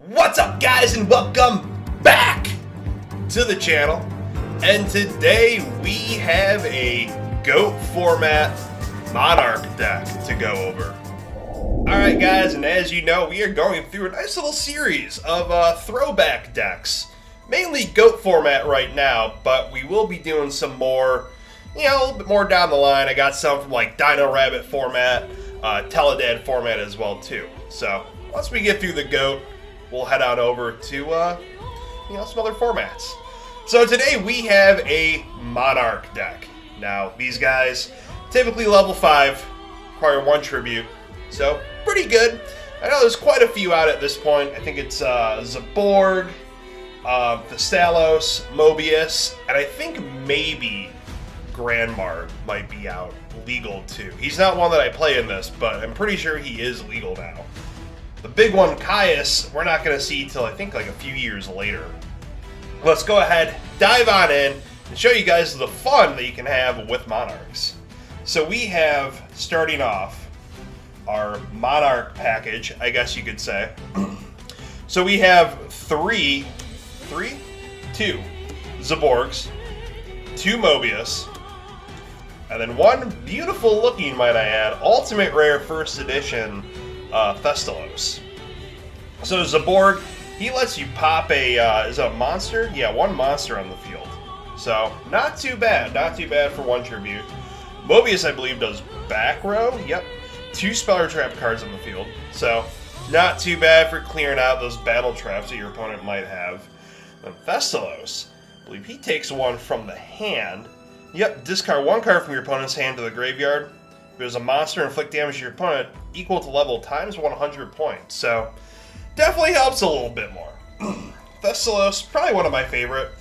What's up, guys, and welcome back to the channel. And today we have a GOAT format Monarch deck to go over. Alright guys, and as you know, we are going through a nice little series of throwback decks. Mainly GOAT format right now, but we will be doing some more, a little bit more down the line. I got some from like Dino Rabbit format, Teledad format as well too. So once we get through the GOAT, we'll head on over to some other formats. So today we have a Monarch deck. Now these guys typically level 5, require 1 tribute, so pretty good. I know there's quite a few out at this point. I think it's Zaborg, Thestalos, Mobius, and I think maybe Grandmar might be out legal too. He's not one that I play in this, but I'm pretty sure he is legal now. The big one, Caius, we're not going to see till I think like a few years later. Let's go ahead, dive on in, and show you guys the fun that you can have with Monarchs. So we have, starting off, our Monarch package, I guess you could say. So we have two Zaborgs, 2 Mobius, and then 1 beautiful looking, might I add, ultimate rare first edition Thestalos. So Zaborg, he lets you pop a, is it a monster? Yeah, 1 monster on the field. So, not too bad for 1 tribute. Mobius, I believe, does back row, yep. 2 Speller Trap cards on the field. So, not too bad for clearing out those battle traps that your opponent might have. Then Thestalos, I believe he takes 1 from the hand. Yep, discard 1 card from your opponent's hand to the graveyard. If there's a monster, inflict damage to your opponent equal to level times 100 points. So, definitely helps a little bit more. Thestalos, probably one of my favorite.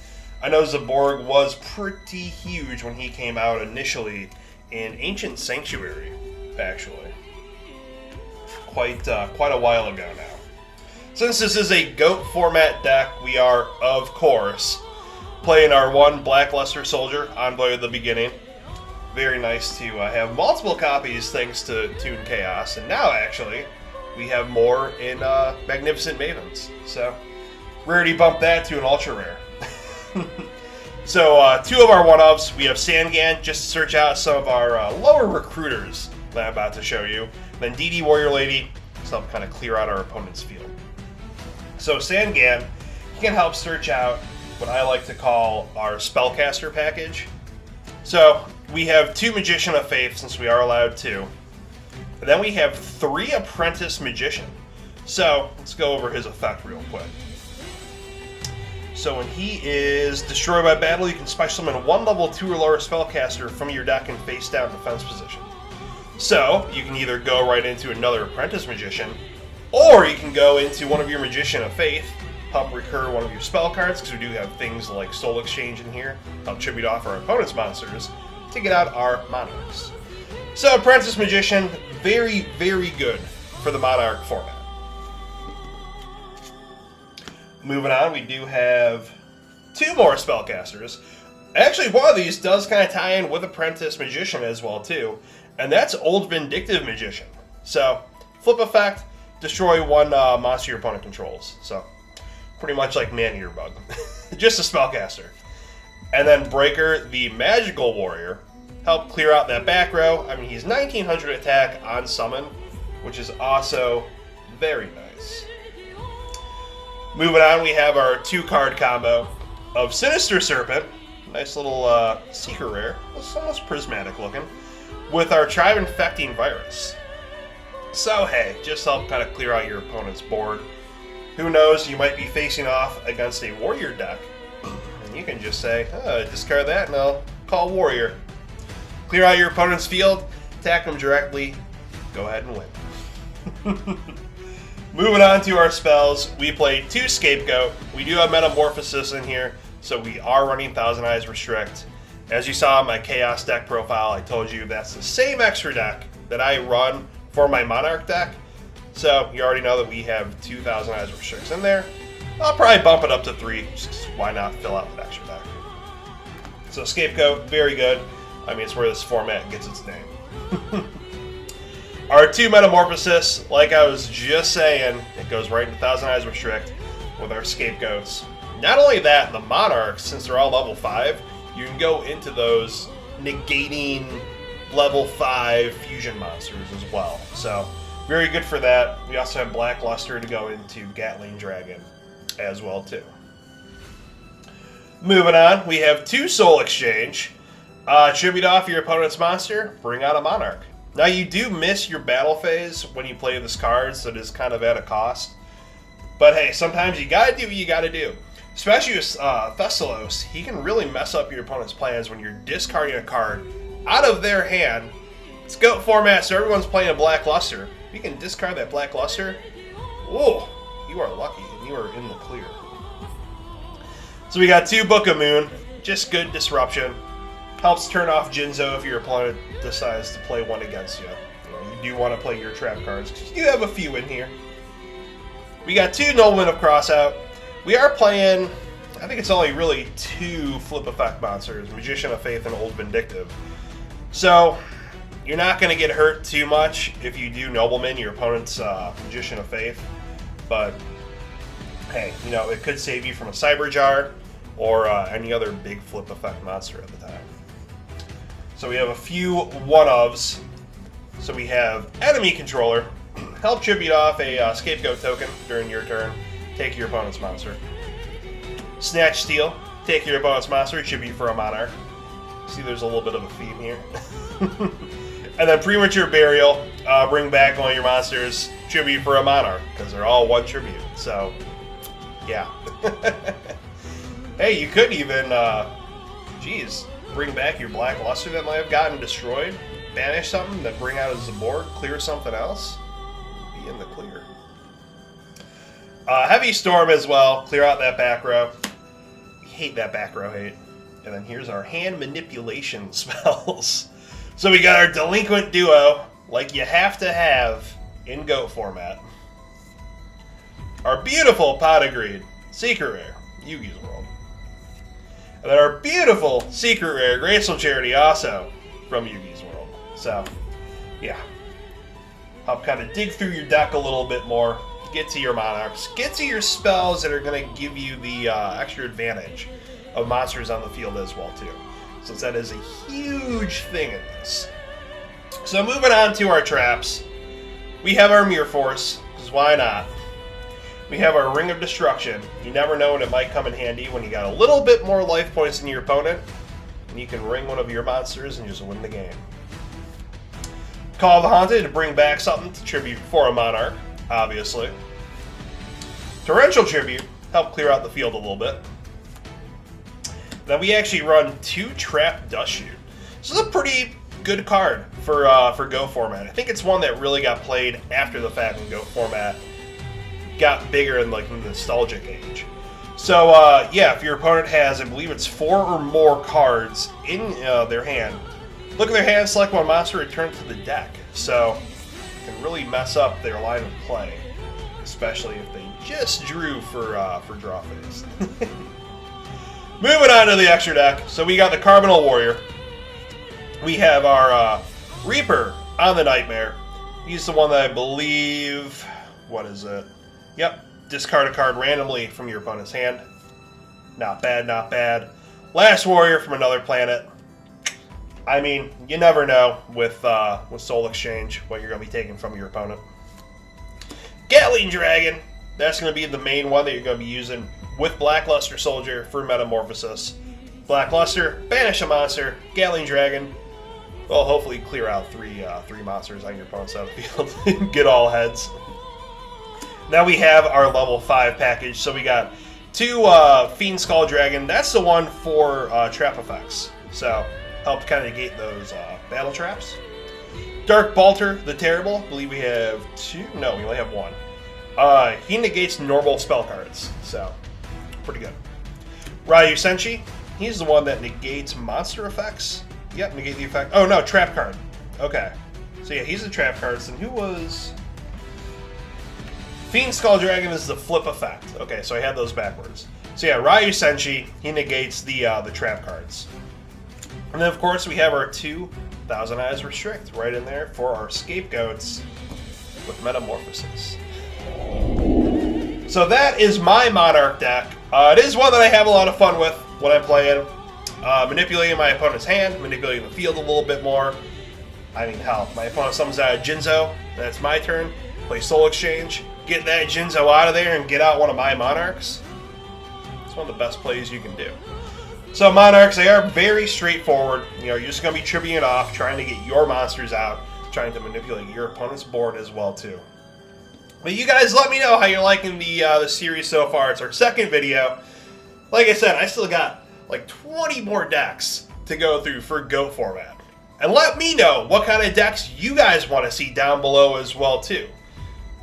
I know Zaborg was pretty huge when he came out initially in Ancient Sanctuary, actually. Quite a while ago now. Since this is a GOAT format deck, we are, of course, playing our 1 Blackluster Soldier, Envoy of the Beginning. Very nice to have multiple copies thanks to Toon Chaos, and now actually we have more in Magnificent Mavens. So rarity bumped that to an ultra rare. So 2 of our 1-ofs, we have Sangan, just to search out some of our lower recruiters that I'm about to show you. Then DD Warrior Lady, to help kind of clear out our opponent's field. So Sangan, he can help search out what I like to call our Spellcaster package. So we have 2 Magician of Faith, since we are allowed 2. And then we have 3 Apprentice Magician. So let's go over his effect real quick. So when he is destroyed by battle, you can special summon 1 level 2 or lower spellcaster from your deck in face down defense position. So you can either go right into another Apprentice Magician, or you can go into one of your Magician of Faith, help recur one of your spell cards, because we do have things like Soul Exchange in here, help tribute off our opponent's monsters, to get out our Monarchs. So Apprentice Magician, very, very good for the Monarch format. Moving on, we do have 2 more spellcasters. Actually, one of these does kind of tie in with Apprentice Magician as well too, and that's Old Vindictive Magician. So, flip effect, destroy 1 monster your opponent controls. So, pretty much like Man-Eater Bug. Just a spellcaster. And then Breaker, the Magical Warrior, help clear out that back row. I mean, he's 1900 attack on summon, which is also very nice. Moving on, we have our 2-card combo of Sinister Serpent, nice little secret rare, it's almost prismatic looking, with our Tribe Infecting Virus. So hey, just help kind of clear out your opponent's board. Who knows, you might be facing off against a Warrior deck, and you can just say, discard that and I'll call Warrior. Clear out your opponent's field, attack them directly, go ahead and win. Moving on to our spells, we played 2 Scapegoat. We do have Metamorphosis in here, so we are running Thousand Eyes Restrict. As you saw in my Chaos deck profile, I told you that's the same extra deck that I run for my Monarch deck. So you already know that we have 2 Thousand Eyes Restricts in there. I'll probably bump it up to 3, just why not fill out that extra deck. So Scapegoat, very good. I mean, it's where this format gets its name. Our 2 Metamorphosis, like I was just saying, it goes right into Thousand Eyes Restrict with our Scapegoats. Not only that, the Monarchs, since they're all level 5, you can go into those negating level 5 fusion monsters as well. So, very good for that. We also have Black Luster to go into Gatling Dragon as well, too. Moving on, we have 2 Soul Exchange. Tribute off your opponent's monster, bring out a Monarch. Now, you do miss your battle phase when you play this card, so it is kind of at a cost. But hey, sometimes you gotta do what you gotta do. Especially with Thessalos, he can really mess up your opponent's plans when you're discarding a card out of their hand. It's GOAT format, so everyone's playing a Black Luster. If you can discard that Black Luster, whoa, you are lucky, and you are in the clear. So we got 2 Book of Moon, just good disruption. Helps turn off Jinzo if your opponent decides to play one against you. You do want to play your trap cards, because you have a few in here. We got 2 Noblemen of Crossout. We are playing, I think it's only really 2 flip effect monsters, Magician of Faith and Old Vindictive. So, you're not going to get hurt too much if you do Nobleman, your opponent's Magician of Faith. But, hey, you know, it could save you from a Cyber Jar or any other big flip effect monster at the time. So we have a few one-ofs. So we have Enemy Controller. Help tribute off a Scapegoat token during your turn. Take your opponent's monster. Snatch Steal. Take your opponent's monster. Tribute for a Monarch. See, there's a little bit of a theme here. And then Premature Burial. Bring back one of your monsters. Tribute for a Monarch. Because they're all 1 tribute. So, yeah. Hey, you could even, bring back your Black Luster that might have gotten destroyed. Banish something, then bring out a Zabor. Clear something else. Be in the clear. Heavy Storm as well. Clear out that back row. Hate that back row hate. And then here's our hand manipulation spells. So we got our Delinquent Duo, like you have to have in GOAT format. Our beautiful Pot of Greed, Secret Rare, Yugi's World. And then our beautiful Secret Rare, Graceful Charity, also from Yugi's World. So, yeah. Help kind of dig through your deck a little bit more. Get to your Monarchs. Get to your spells that are going to give you the extra advantage of monsters on the field as well, too. Since that is a huge thing in this. So moving on to our traps. We have our Mirror Force, because why not? We have our Ring of Destruction. You never know when it might come in handy when you got a little bit more life points than your opponent. And you can ring one of your monsters and just win the game. Call of the Haunted to bring back something to tribute for a Monarch, obviously. Torrential Tribute, help clear out the field a little bit. Then we actually run 2 Trap Dust Shoot. This is a pretty good card for GO format. I think it's one that really got played after the fact in GO format. Got bigger in like the nostalgic age. So yeah, if your opponent has, I believe it's 4 or more cards in their hand, look at their hand, select one monster, return it to the deck. So it can really mess up their line of play, especially if they just drew for draw phase. Moving on to the extra deck. So we got the Carbonal Warrior. We have our Reaper on the Nightmare. He's the one that I believe, what is it? Yep, discard a card randomly from your opponent's hand. Not bad, not bad. Last Warrior from another planet. I mean, you never know with Soul Exchange what you're going to be taking from your opponent. Gatling Dragon. That's going to be the main one that you're going to be using with Black Luster Soldier for Metamorphosis. Black Luster, banish a monster. Gatling Dragon. Well, hopefully clear out three monsters on your opponent's side of the field. Get all heads. Now we have our level 5 package. So we got 2 Fiend Skull Dragon. That's the one for trap effects. So help kind of negate those battle traps. Dark Balter, the Terrible. I believe we have 2. No, we only have 1. He negates normal spell cards. So pretty good. Ryu Senshi. He's the one that negates monster effects. Yep, negate the effect. Oh no, trap card. Okay. So yeah, he's a trap card. And who was... Fiend Skull Dragon is the flip effect. Okay, so I had those backwards. So yeah, Ryu Senshi, he negates the trap cards. And then, of course, we have our 2 Thousand Eyes Restrict right in there for our scapegoats with Metamorphosis. So that is my Monarch deck. It is one that I have a lot of fun with when I play it. Manipulating my opponent's hand, manipulating the field a little bit more. I mean, hell, my opponent summons out a Jinzo, that's my turn. Play Soul Exchange, get that Jinzo out of there and get out one of my Monarchs. It's one of the best plays you can do. So Monarchs, they are very straightforward. You know, you're just going to be tripping it off, trying to get your monsters out, trying to manipulate your opponent's board as well, too. But you guys let me know how you're liking the series so far. It's our second video. Like I said, I still got like 20 more decks to go through for GOAT format. And let me know what kind of decks you guys want to see down below as well, too.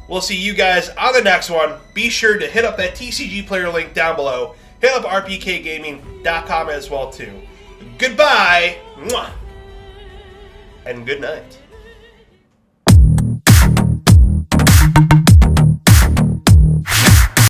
We'll see you guys on the next one. Be sure to hit up that TCG player link down below. Hit up rpkgaming.com as well, too. Goodbye, and good night.